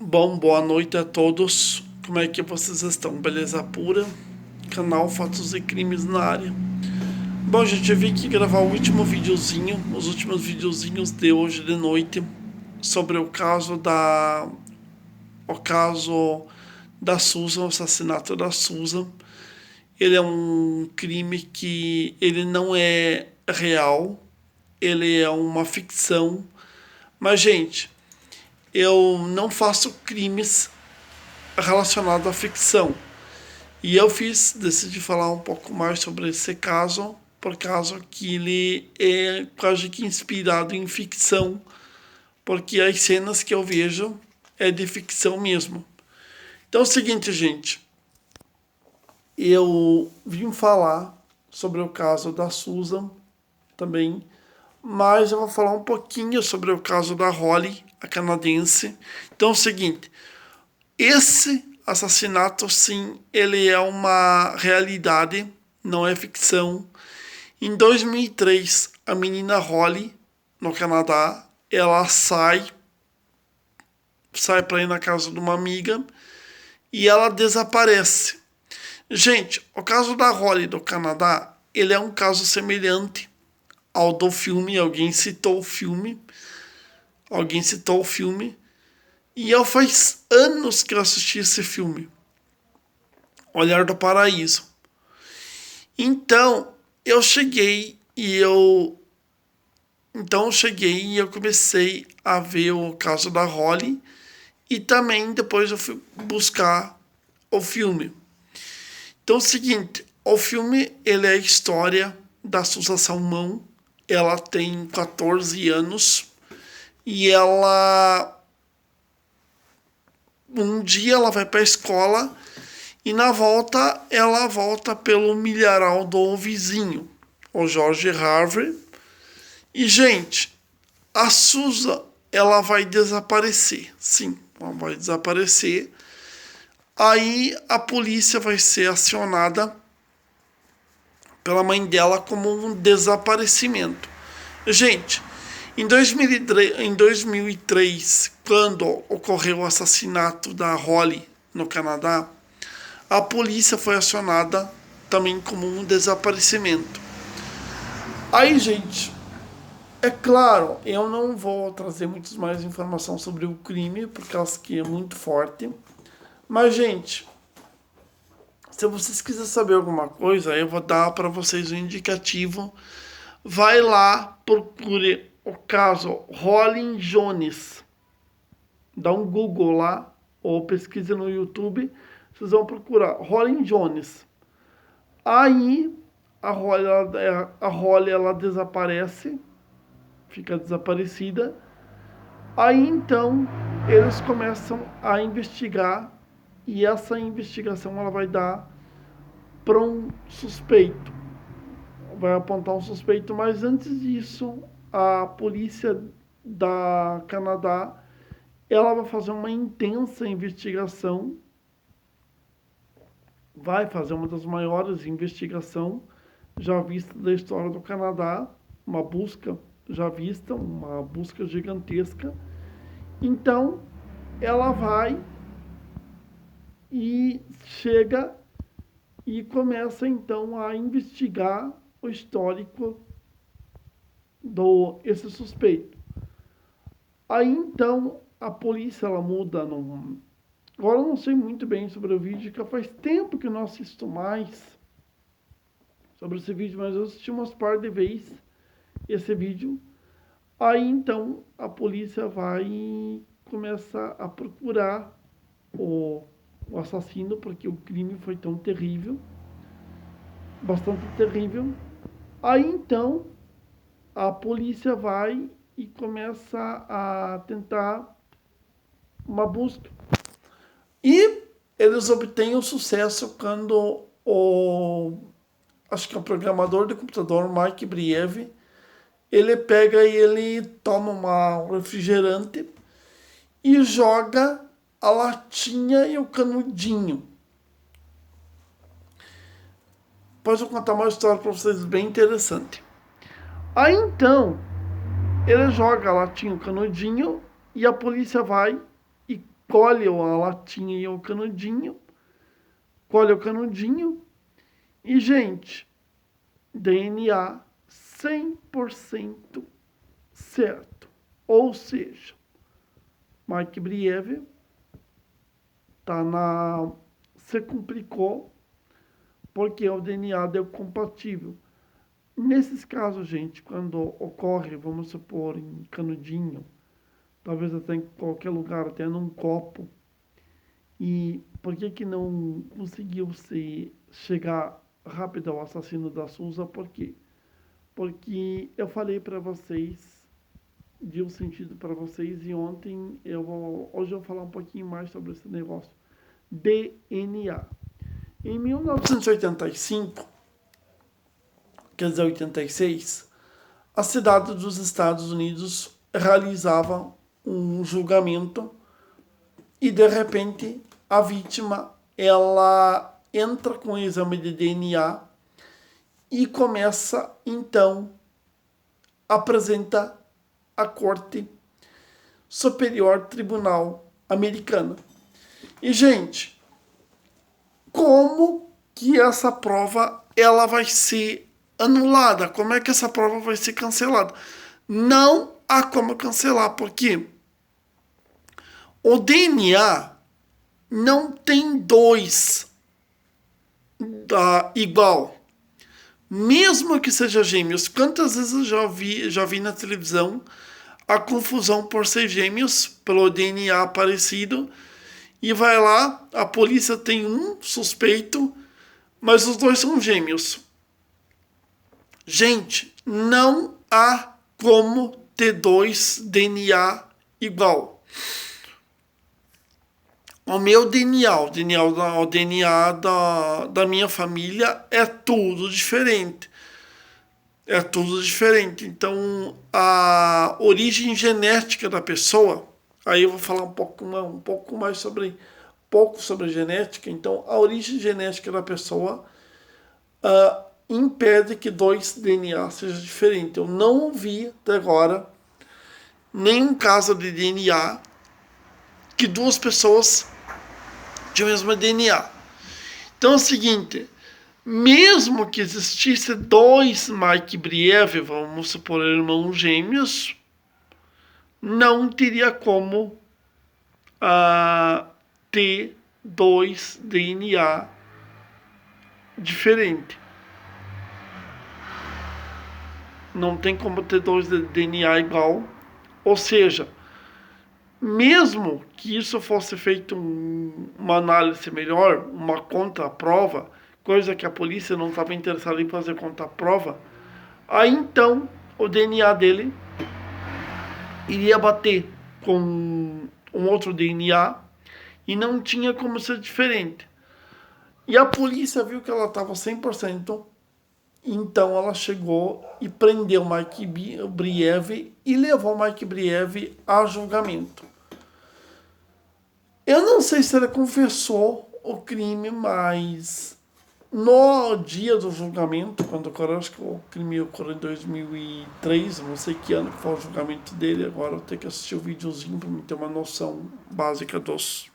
Bom, boa noite a todos. Como é que vocês estão? Beleza pura? Canal Fatos e Crimes na área. Bom, gente, eu vim aqui gravar o último videozinho, os últimos videozinhos de hoje de noite, sobre o caso da Susan, o assassinato da Susan. Ele é um crime que ele não é real, ele é uma ficção. Mas, gente, eu não faço crimes relacionado à ficção. E eu decidi falar um pouco mais sobre esse caso, por causa que ele é quase que inspirado em ficção, porque as cenas que eu vejo é de ficção mesmo. Então é o seguinte, gente, eu vim falar sobre o caso da Susan também, mas eu vou falar um pouquinho sobre o caso da Holly, a canadense. Então é o seguinte, esse assassinato, sim, ele é uma realidade, não é ficção. Em 2003, a menina Holly, no Canadá, ela sai para ir na casa de uma amiga e ela desaparece. Gente, o caso da Holly do Canadá, ele é um caso semelhante ao do filme. Alguém citou o filme. E eu faz anos que eu assisti esse filme, Olhar do Paraíso. Então, eu cheguei e eu comecei a ver o caso da Holly e também depois eu fui buscar o filme. Então é o seguinte, o filme ele é a história da Susan Salmão. Ela tem 14 anos e um dia ela vai para a escola e na volta ela volta pelo milharal do vizinho, o George Harvey. E, gente, a Susan, ela vai desaparecer. Sim, ela vai desaparecer. Aí a polícia vai ser acionada pela mãe dela como um desaparecimento. Gente, em 2003, quando ocorreu o assassinato da Holly no Canadá, a polícia foi acionada também como um desaparecimento. Aí, gente, é claro, eu não vou trazer muitas mais informações sobre o crime, por causa que é muito forte. Mas, gente, se vocês quiserem saber alguma coisa, eu vou dar para vocês um indicativo. Vai lá, procure o caso Rolling Jones. Dá um Google lá, ou pesquisa no YouTube. Vocês vão procurar Rolling Jones. Aí, a Holly ela desaparece, fica desaparecida. Aí então eles começam a investigar e essa investigação ela vai dar para um suspeito, vai apontar um suspeito, mas antes disso a polícia da Canadá ela vai fazer uma intensa investigação, vai fazer uma das maiores investigações já vista da história do Canadá, uma busca já vista, uma busca gigantesca. Então, ela vai e chega e começa então a investigar o histórico do esse suspeito. Aí então a polícia ela muda no... Agora eu não sei muito bem sobre o vídeo, que faz tempo que eu não assisto mais sobre esse vídeo, mas eu assisti umas par de vezes esse vídeo. Aí então a polícia vai começar a procurar o assassino, porque o crime foi tão terrível, bastante terrível. Aí então a polícia vai e começa a tentar uma busca. E eles obtêm o sucesso quando acho que é o programador de computador, Mike Briev, ele pega e ele toma um refrigerante e joga a latinha e o canudinho. Depois eu vou contar uma história para vocês bem interessante. Aí então, ele joga a latinha e o canudinho e a polícia vai e colhe a latinha e o canudinho, colhe o canudinho e, gente, DNA 100% certo. Ou seja, Mike Brieve se complicou porque o DNA deu compatível. Nesses casos, gente, quando ocorre, vamos supor, em canudinho, talvez até em qualquer lugar, até num copo, e por que não conseguiu se chegar rápido ao assassino da Souza? Por quê? Porque eu falei para vocês, deu sentido para vocês, e hoje eu vou falar um pouquinho mais sobre esse negócio. DNA. Em 1985, quer dizer 86, a cidade dos Estados Unidos realizava um julgamento e de repente a vítima ela entra com o exame de DNA e começa então a apresentar à Corte Superior Tribunal Americana. E gente, como que essa prova ela vai ser anulada? Como é que essa prova vai ser cancelada? Não há como cancelar, porque o DNA não tem dois igual. Mesmo que seja gêmeos. Quantas vezes eu já vi na televisão a confusão por ser gêmeos, pelo DNA parecido, e vai lá, a polícia tem um suspeito, mas os dois são gêmeos. Gente, não há como ter dois DNA igual. O meu DNA, o DNA da minha família é tudo diferente. É tudo diferente. Então, a origem genética da pessoa, aí eu vou falar um pouco mais sobre genética. Então, a origem genética da pessoa impede que dois DNA sejam diferentes. Eu não ouvi até agora nenhum caso de DNA que duas pessoas tinham o mesmo DNA. Então é o seguinte, mesmo que existisse dois Mike Brieve, vamos supor, irmãos gêmeos, não teria como ter dois DNA diferentes. Não tem como ter dois DNA igual. Ou seja, mesmo que isso fosse feito uma análise melhor, uma contraprova, coisa que a polícia não estava interessada em fazer contraprova, aí então o DNA dele iria bater com um outro DNA e não tinha como ser diferente. E a polícia viu que ela estava 100%, então ela chegou e prendeu Mike Brieve e levou Mike Brieve a julgamento. Eu não sei se ele confessou o crime, mas no dia do julgamento, quando ocorreu, acho que o crime ocorreu em 2003, não sei que ano que foi o julgamento dele, agora eu tenho que assistir o videozinho para ter uma noção básica dos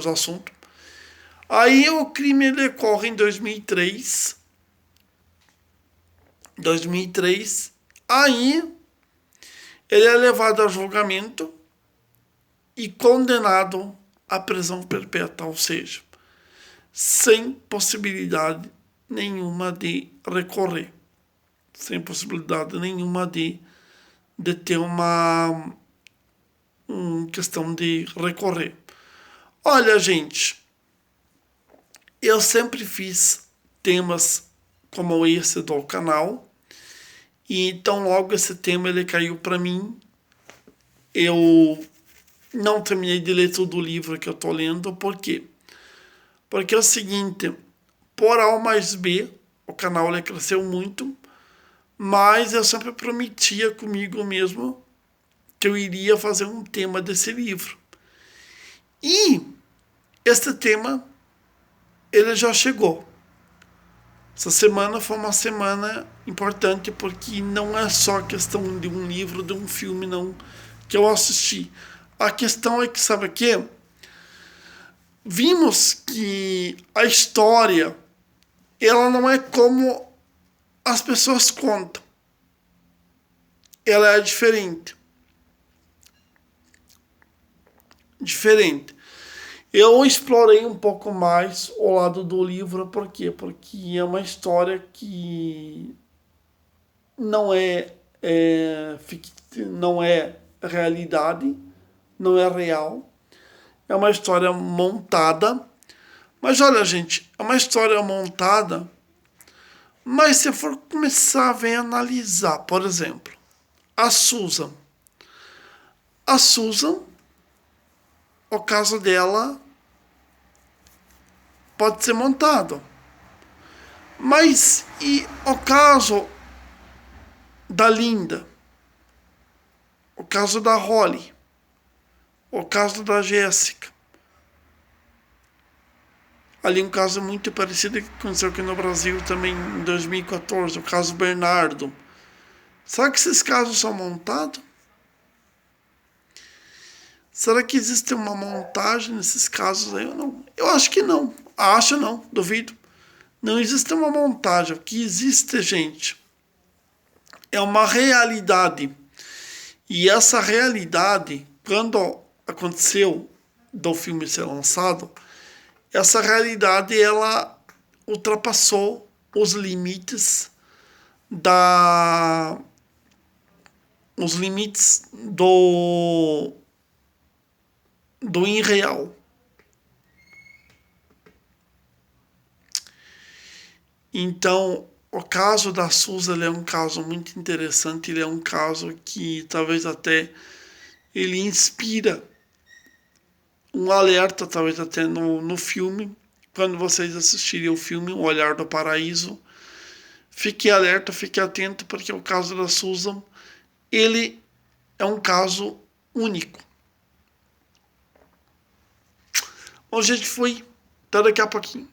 assuntos. Aí o crime ele ocorre em 2003, aí ele é levado a julgamento e condenado à prisão perpétua, ou seja, sem possibilidade nenhuma de recorrer, sem possibilidade nenhuma de ter uma questão de recorrer. Olha, gente, eu sempre fiz temas como esse do canal, e então logo esse tema ele caiu para mim. Eu não terminei de ler todo o livro que eu tô lendo. Por quê? Porque é o seguinte, por A mais B, o canal ele cresceu muito, mas eu sempre prometia comigo mesmo que eu iria fazer um tema desse livro. E esse tema, ele já chegou. Essa semana foi uma semana importante, porque não é só questão de um livro, de um filme, não, que eu assisti. A questão é que, sabe o quê? vimos que a história, ela não é como as pessoas contam. Ela é diferente. Diferente. Eu explorei um pouco mais o lado do livro, por quê? Porque é uma história que não não é realidade, não é real. É uma história montada. Mas olha, gente, é uma história montada, mas se for começar a ver analisar, por exemplo, a Susan. A Susan, o caso dela pode ser montado. Mas e o caso da Linda? O caso da Holly? O caso da Jéssica? Ali um caso muito parecido que aconteceu aqui no Brasil também em 2014, o caso Bernardo. Será que esses casos são montados? Será que existe uma montagem nesses casos aí ou não? Eu acho que não. Acho não, duvido. Não existe uma montagem. O que existe, gente, é uma realidade. E essa realidade, quando aconteceu do filme ser lançado, essa realidade ela ultrapassou os limites da os limites do irreal. Então, o caso da Susan é um caso muito interessante, ele é um caso que talvez até ele inspira um alerta, talvez até no filme. Quando vocês assistirem o filme O Olhar do Paraíso, fique alerta, fique atento, porque o caso da Susan, ele é um caso único. Bom, gente, foi. Até daqui a pouquinho.